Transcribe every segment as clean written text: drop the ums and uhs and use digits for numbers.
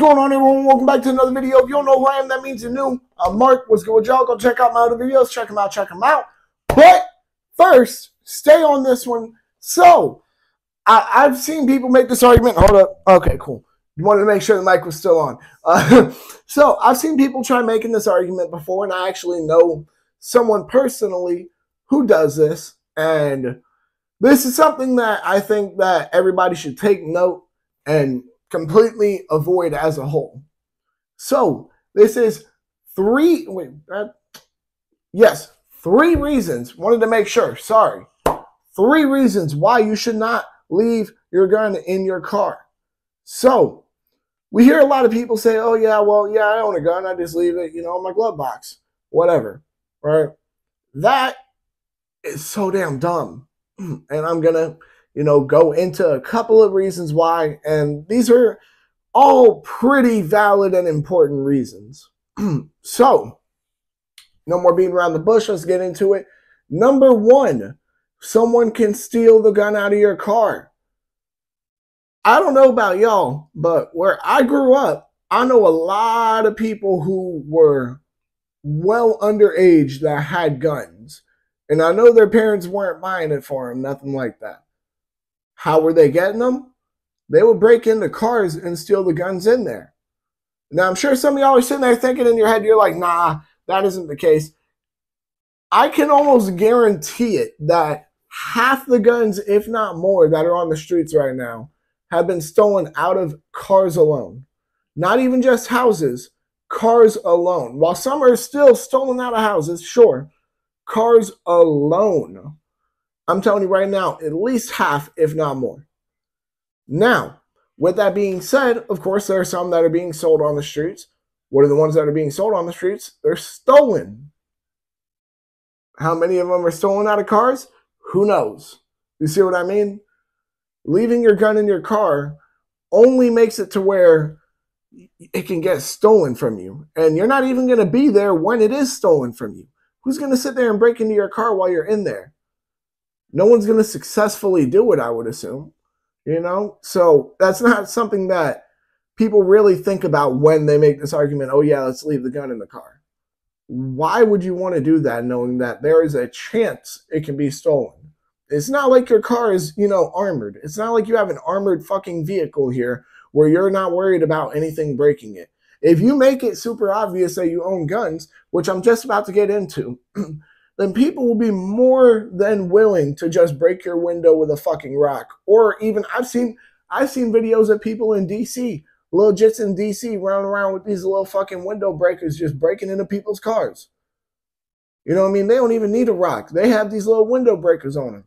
going on, everyone? Welcome back to another video. If you don't know who I am, that means you're new. I'm Mark. What's good with y'all? Go check out my other videos. Check them out. But first, stay on this one. So, I've seen people make this argument. Hold up. Okay, cool. Wanted to make sure the mic was still on. So, I've seen people try making this argument before, and I actually know someone personally who does this. And this is something that I think that everybody should take note and completely avoid as a whole. So this is three reasons. Wanted to make sure. Sorry. 3 reasons why you should not leave your gun in your car. So we hear a lot of people say, oh yeah, well, yeah, I own a gun. I just leave it, in my glove box, whatever. Right? That is so damn dumb. And I'm going to go into a couple of reasons why, and these are all pretty valid and important reasons. So, no more beating around the bush, let's get into it. Number 1, someone can steal the gun out of your car. I don't know about y'all, but where I grew up, I know a lot of people who were well underage that had guns. And I know their parents weren't buying it for them, nothing like that. How were they getting them? They would break into cars and steal the guns in there. Now, I'm sure some of y'all are sitting there thinking in your head, you're like, nah, that isn't the case. I can almost guarantee it that half the guns, if not more, that are on the streets right now have been stolen out of cars alone. Not even just houses, cars alone. While some are still stolen out of houses, sure, cars alone. I'm telling you right now, at least half, if not more. Now, with that being said, of course, there are some that are being sold on the streets. What are the ones that are being sold on the streets? They're stolen. How many of them are stolen out of cars? Who knows? You see what I mean? Leaving your gun in your car only makes it to where it can get stolen from you. And you're not even going to be there when it is stolen from you. Who's going to sit there and break into your car while you're in there? No one's going to successfully do it, I would assume. So that's not something that people really think about when they make this argument, oh yeah, let's leave the gun in the car. Why would you want to do that knowing that there is a chance it can be stolen? It's not like your car is, armored. It's not like you have an armored fucking vehicle here where you're not worried about anything breaking it. If you make it super obvious that you own guns, which I'm just about to get into, then people will be more than willing to just break your window with a fucking rock. Or even, I've seen videos of people in DC, little jits in DC running around with these little fucking window breakers just breaking into people's cars. You know what I mean? They don't even need a rock. They have these little window breakers on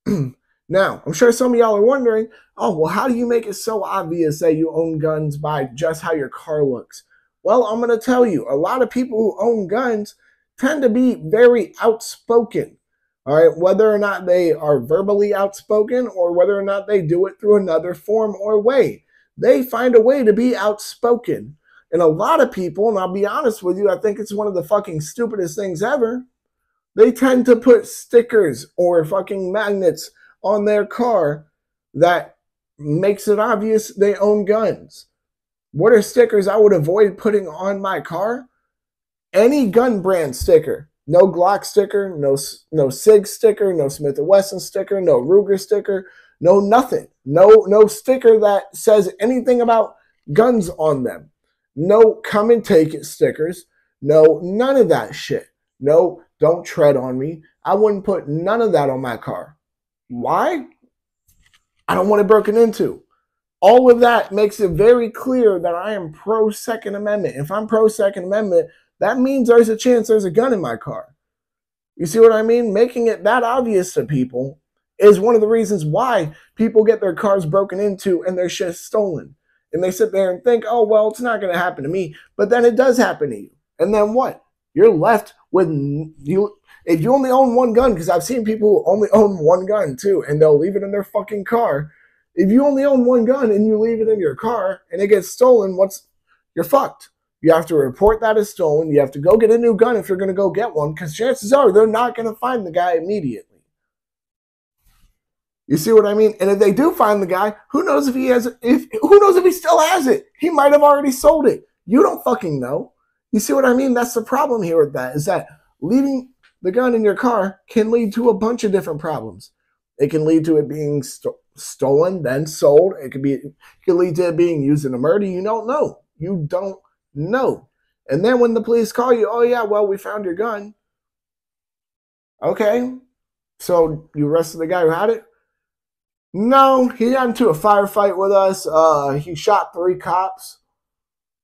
them. Now, I'm sure some of y'all are wondering, oh, well, how do you make it so obvious that you own guns by just how your car looks? Well, I'm going to tell you, a lot of people who own guns tend to be very outspoken, all right? Whether or not they are verbally outspoken or whether or not they do it through another form or way, they find a way to be outspoken. And a lot of people, and I'll be honest with you, I think it's one of the fucking stupidest things ever, they tend to put stickers or fucking magnets on their car that makes it obvious they own guns. What are stickers I would avoid putting on my car? Any gun brand sticker. No Glock sticker, no SIG sticker, no Smith & Wesson sticker, no Ruger sticker, no nothing. No sticker that says anything about guns on them. No come and take it stickers. No, none of that shit. No, don't tread on me. I wouldn't put none of that on my car. Why? I don't want it broken into. All of that makes it very clear that I am pro-Second Amendment. If I'm pro-Second Amendment, that means there's a chance there's a gun in my car. You see what I mean? Making it that obvious to people is one of the reasons why people get their cars broken into and their shit stolen. And they sit there and think, oh, well, it's not going to happen to me. But then it does happen to you. And then what? You're left with you. If you only own one gun, because I've seen people who only own one gun too, and they'll leave it in their fucking car. If you only own one gun and you leave it in your car and it gets stolen, you're fucked. You have to report that as stolen. You have to go get a new gun if you're going to go get one, because chances are they're not going to find the guy immediately. You see what I mean? And if they do find the guy, who knows if he has who knows if he still has it? He might have already sold it. You don't fucking know. You see what I mean? That's the problem here with that, is that leaving the gun in your car can lead to a bunch of different problems. It can lead to it being stolen, then sold. It could lead to it being used in a murder. You don't know. You don't know. And then when the police call you, oh yeah, well, we found your gun. Okay. So you arrested the guy who had it? No, he got into a firefight with us. He shot 3 cops.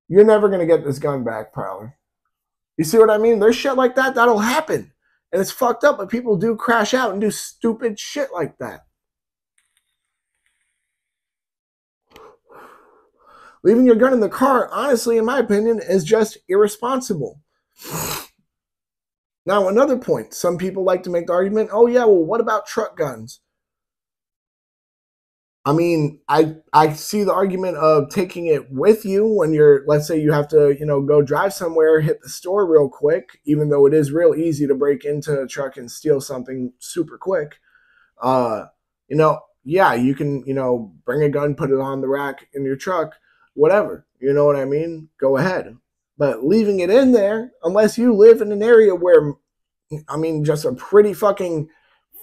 You're never going to get this gun back, Prowler. You see what I mean? There's shit like that that'll happen. And it's fucked up, but people do crash out and do stupid shit like that. Leaving your gun in the car, honestly, in my opinion, is just irresponsible. Now, another point. Some people like to make the argument, oh yeah, well, what about truck guns? I mean, I see the argument of taking it with you when you're, let's say you have to, go drive somewhere, hit the store real quick, even though it is real easy to break into a truck and steal something super quick. Yeah, you can, bring a gun, put it on the rack in your truck, whatever. You know what I mean? Go ahead. But leaving it in there, unless you live in an area where, just a pretty fucking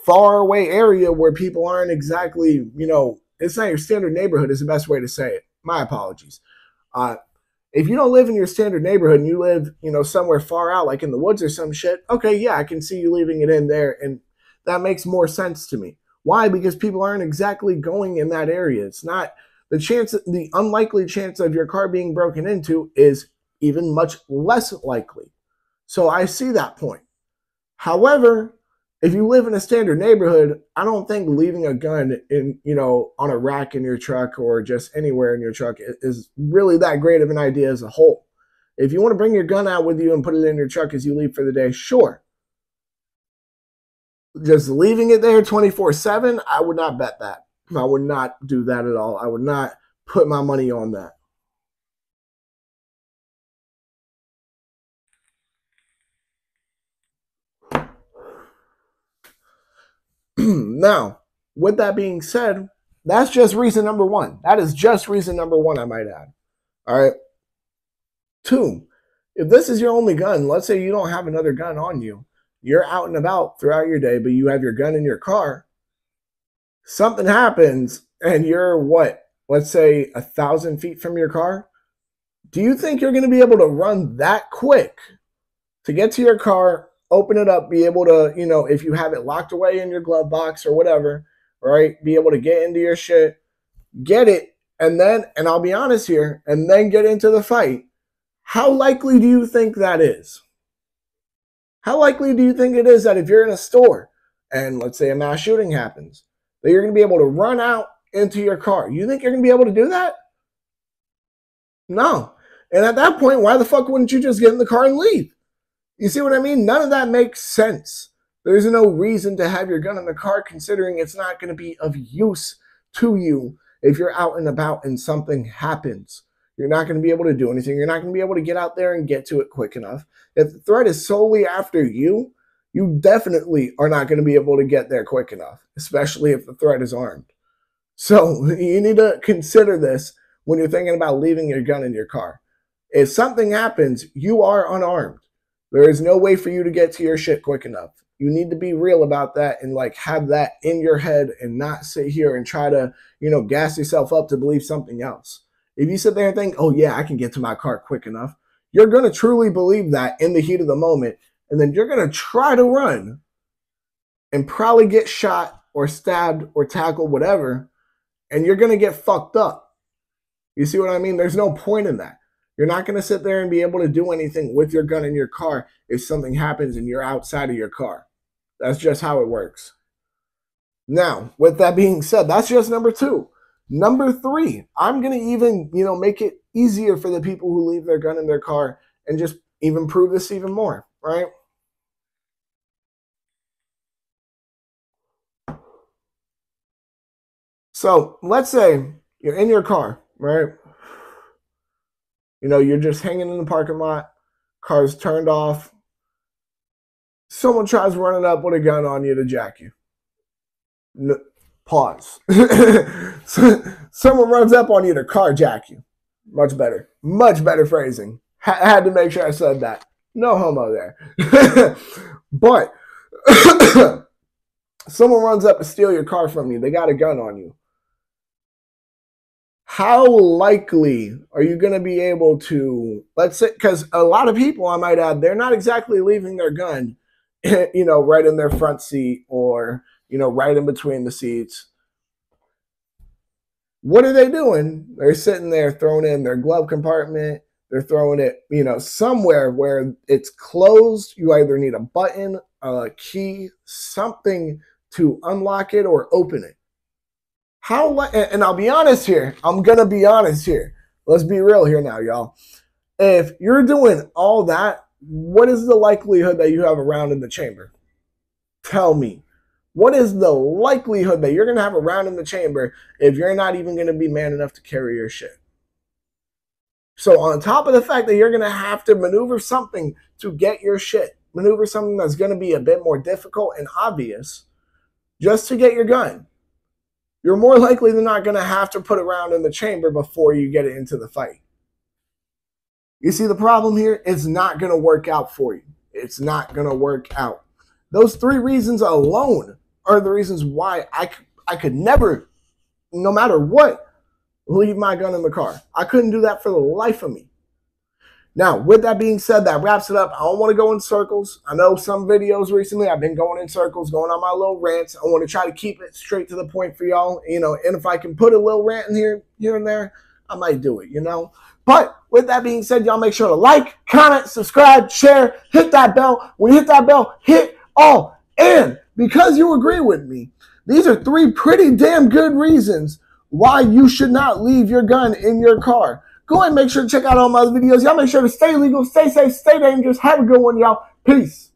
far away area where people aren't exactly, it's not your standard neighborhood is the best way to say it. My apologies. If you don't live in your standard neighborhood and you live, somewhere far out, like in the woods or some shit, okay, yeah, I can see you leaving it in there, and that makes more sense to me. Why? Because people aren't exactly going in that area. It's not the unlikely chance of your car being broken into is even much less likely. So I see that point. However, if you live in a standard neighborhood, I don't think leaving a gun in, on a rack in your truck or just anywhere in your truck is really that great of an idea as a whole. If you want to bring your gun out with you and put it in your truck as you leave for the day, sure. Just leaving it there 24/7, I would not bet that. I would not do that at all. I would not put my money on that. Now, with that being said, that's just reason number 1. That is just reason number 1, I might add. All right. 2, if this is your only gun, let's say you don't have another gun on you, you're out and about throughout your day, but you have your gun in your car, something happens and you're let's say 1,000 feet from your car. Do you think you're going to be able to run that quick to get to your car, open it up, be able to, if you have it locked away in your glove box or whatever, right, be able to get into your shit, get it, and I'll be honest here, and then get into the fight? How likely do you think that is? How likely do you think it is that if you're in a store and let's say a mass shooting happens, that you're going to be able to run out into your car? You think you're going to be able to do that? No. And at that point, why the fuck wouldn't you just get in the car and leave? You see what I mean? None of that makes sense. There's no reason to have your gun in the car considering it's not going to be of use to you if you're out and about and something happens. You're not going to be able to do anything. You're not going to be able to get out there and get to it quick enough. If the threat is solely after you, you definitely are not going to be able to get there quick enough, especially if the threat is armed. So you need to consider this when you're thinking about leaving your gun in your car. If something happens, you are unarmed. There is no way for you to get to your shit quick enough. You need to be real about that and have that in your head and not sit here and try to, gas yourself up to believe something else. If you sit there and think, oh yeah, I can get to my car quick enough, you're going to truly believe that in the heat of the moment. And then you're going to try to run and probably get shot or stabbed or tackled, whatever. And you're going to get fucked up. You see what I mean? There's no point in that. You're not going to sit there and be able to do anything with your gun in your car if something happens and you're outside of your car. That's just how it works. Now, with that being said, that's just number 2. Number 3, I'm going to even, make it easier for the people who leave their gun in their car and just even prove this even more, right? So let's say you're in your car, right? You're just hanging in the parking lot, car's turned off. Someone tries running up with a gun on you to jack you. Pause. Someone runs up on you to carjack you. Much better. Much better phrasing. Had to make sure I said that. No homo there. But someone runs up to steal your car from you. They got a gun on you. How likely are you going to be able to, let's say, because a lot of people, I might add, they're not exactly leaving their gun, right in their front seat or, right in between the seats. What are they doing? They're sitting there throwing it in their glove compartment. They're throwing it, somewhere where it's closed. You either need a button, a key, something to unlock it or open it. And I'll be honest here. I'm going to be honest here. Let's be real here now, y'all. If you're doing all that, what is the likelihood that you have a round in the chamber? Tell me. What is the likelihood that you're going to have a round in the chamber if you're not even going to be man enough to carry your shit? So on top of the fact that you're going to have to maneuver something to get your shit, maneuver something that's going to be a bit more difficult and obvious just to get your gun, you're more likely than not going to have to put a round in the chamber before you get it into the fight. You see the problem here? It's not going to work out for you. It's not going to work out. Those 3 reasons alone are the reasons why I could never, no matter what, leave my gun in the car. I couldn't do that for the life of me. Now, with that being said, that wraps it up. I don't want to go in circles. I know some videos recently I've been going in circles, going on my little rants. I want to try to keep it straight to the point for y'all, and if I can put a little rant in here and there, I might do it, But with that being said, y'all make sure to like, comment, subscribe, share, hit that bell. When you hit that bell, hit all. And because you agree with me, these are 3 pretty damn good reasons why you should not leave your gun in your car. Go ahead and make sure to check out all my other videos. Y'all make sure to stay legal, stay safe, stay dangerous. Have a good one, y'all. Peace.